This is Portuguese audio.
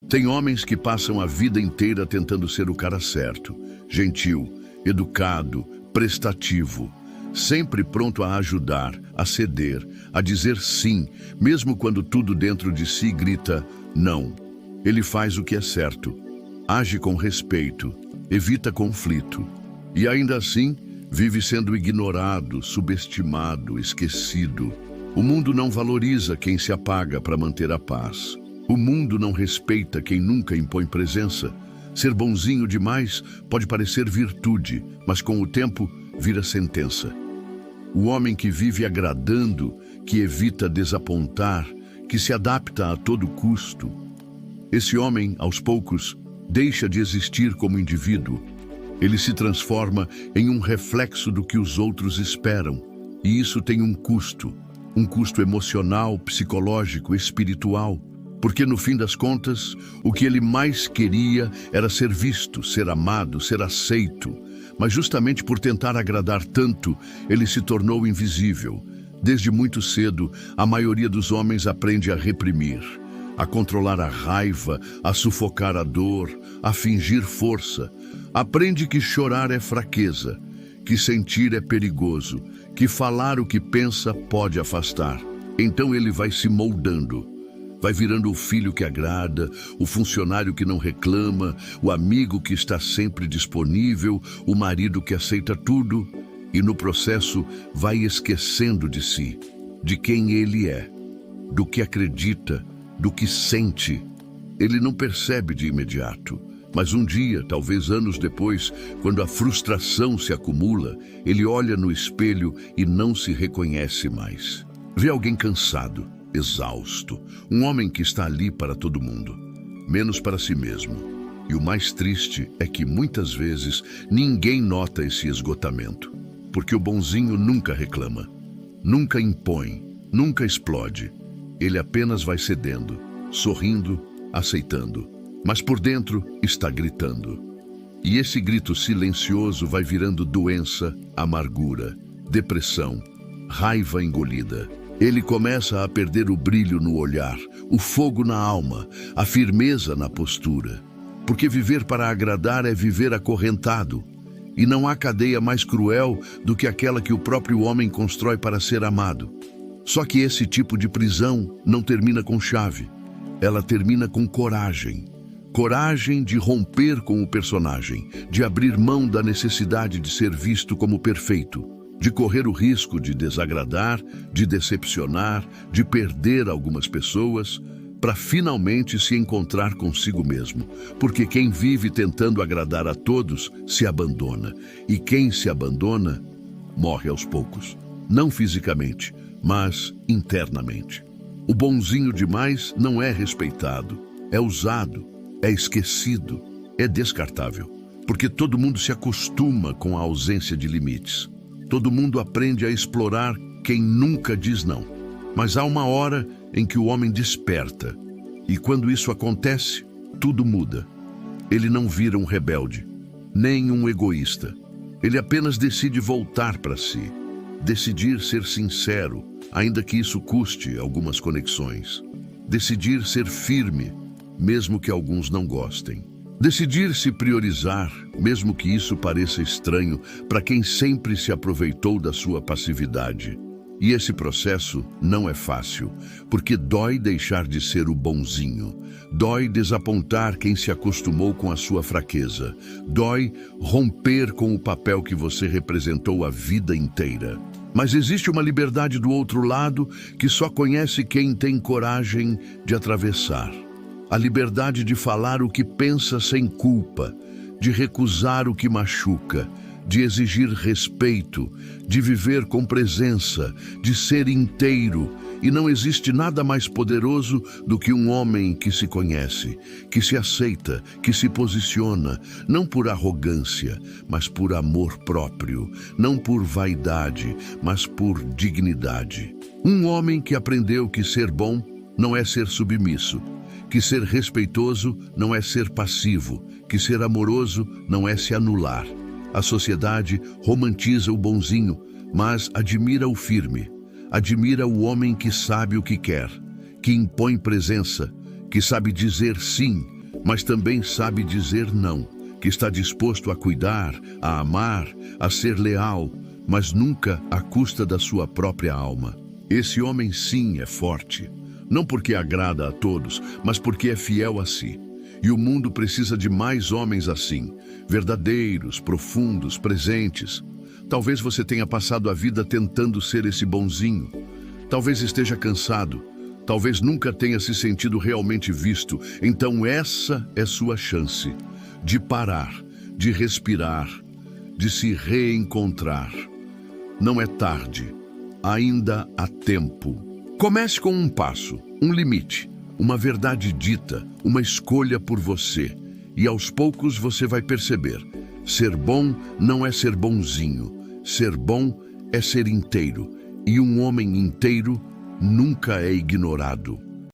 Tem homens que passam a vida inteira tentando ser o cara certo, gentil, educado, prestativo, sempre pronto a ajudar, a ceder, a dizer sim, mesmo quando tudo dentro de si grita não. Ele faz o que é certo, age com respeito, evita conflito e ainda assim vive sendo ignorado, subestimado, esquecido. O mundo não valoriza quem se apaga para manter a paz. O mundo não respeita quem nunca impõe presença. Ser bonzinho demais pode parecer virtude, mas com o tempo vira sentença. O homem que vive agradando, que evita desapontar, que se adapta a todo custo. Esse homem, aos poucos, deixa de existir como indivíduo. Ele se transforma em um reflexo do que os outros esperam. E isso tem um custo emocional, psicológico, espiritual. Porque no fim das contas, o que ele mais queria era ser visto, ser amado, ser aceito. Mas justamente por tentar agradar tanto, ele se tornou invisível. Desde muito cedo, a maioria dos homens aprende a reprimir, a controlar a raiva, a sufocar a dor, a fingir força. Aprende que chorar é fraqueza, que sentir é perigoso, que falar o que pensa pode afastar. Então ele vai se moldando. Vai virando o filho que agrada, o funcionário que não reclama, o amigo que está sempre disponível, o marido que aceita tudo e no processo vai esquecendo de si, de quem ele é, do que acredita, do que sente. Ele não percebe de imediato, mas um dia, talvez anos depois, quando a frustração se acumula, ele olha no espelho e não se reconhece mais. Vê alguém cansado, exausto, um homem que está ali para todo mundo, menos para si mesmo. E o mais triste é que muitas vezes ninguém nota esse esgotamento, porque o bonzinho nunca reclama, nunca impõe, nunca explode. Ele apenas vai cedendo, sorrindo, aceitando, mas por dentro está gritando. E esse grito silencioso vai virando doença, amargura, depressão, raiva engolida. Ele começa a perder o brilho no olhar, o fogo na alma, a firmeza na postura. Porque viver para agradar é viver acorrentado. E não há cadeia mais cruel do que aquela que o próprio homem constrói para ser amado. Só que esse tipo de prisão não termina com chave. Ela termina com coragem. Coragem de romper com o personagem, de abrir mão da necessidade de ser visto como perfeito, de correr o risco de desagradar, de decepcionar, de perder algumas pessoas, para finalmente se encontrar consigo mesmo. Porque quem vive tentando agradar a todos se abandona, e quem se abandona morre aos poucos. Não fisicamente, mas internamente. O bonzinho demais não é respeitado, é usado, é esquecido, é descartável. Porque todo mundo se acostuma com a ausência de limites. Todo mundo aprende a explorar quem nunca diz não. Mas há uma hora em que o homem desperta. E quando isso acontece, tudo muda. Ele não vira um rebelde, nem um egoísta. Ele apenas decide voltar para si. Decidir ser sincero, ainda que isso custe algumas conexões. Decidir ser firme, mesmo que alguns não gostem. Decidir se priorizar, mesmo que isso pareça estranho para quem sempre se aproveitou da sua passividade. E esse processo não é fácil, porque dói deixar de ser o bonzinho. Dói desapontar quem se acostumou com a sua fraqueza. Dói romper com o papel que você representou a vida inteira. Mas existe uma liberdade do outro lado que só conhece quem tem coragem de atravessar. A liberdade de falar o que pensa sem culpa, de recusar o que machuca, de exigir respeito, de viver com presença, de ser inteiro. E não existe nada mais poderoso do que um homem que se conhece, que se aceita, que se posiciona, não por arrogância, mas por amor próprio, não por vaidade, mas por dignidade. Um homem que aprendeu que ser bom não é ser submisso, que ser respeitoso não é ser passivo, que ser amoroso não é se anular. A sociedade romantiza o bonzinho, mas admira o firme. Admira o homem que sabe o que quer, que impõe presença, que sabe dizer sim, mas também sabe dizer não, que está disposto a cuidar, a amar, a ser leal, mas nunca à custa da sua própria alma. Esse homem sim é forte, não porque agrada a todos, mas porque é fiel a si. E o mundo precisa de mais homens assim, verdadeiros, profundos, presentes. Talvez você tenha passado a vida tentando ser esse bonzinho. Talvez esteja cansado. Talvez nunca tenha se sentido realmente visto. Então essa é sua chance de parar, de respirar, de se reencontrar. Não é tarde. Ainda há tempo. Comece com um passo, um limite, uma verdade dita, uma escolha por você. E aos poucos você vai perceber. Ser bom não é ser bonzinho. Ser bom é ser inteiro. E um homem inteiro nunca é ignorado.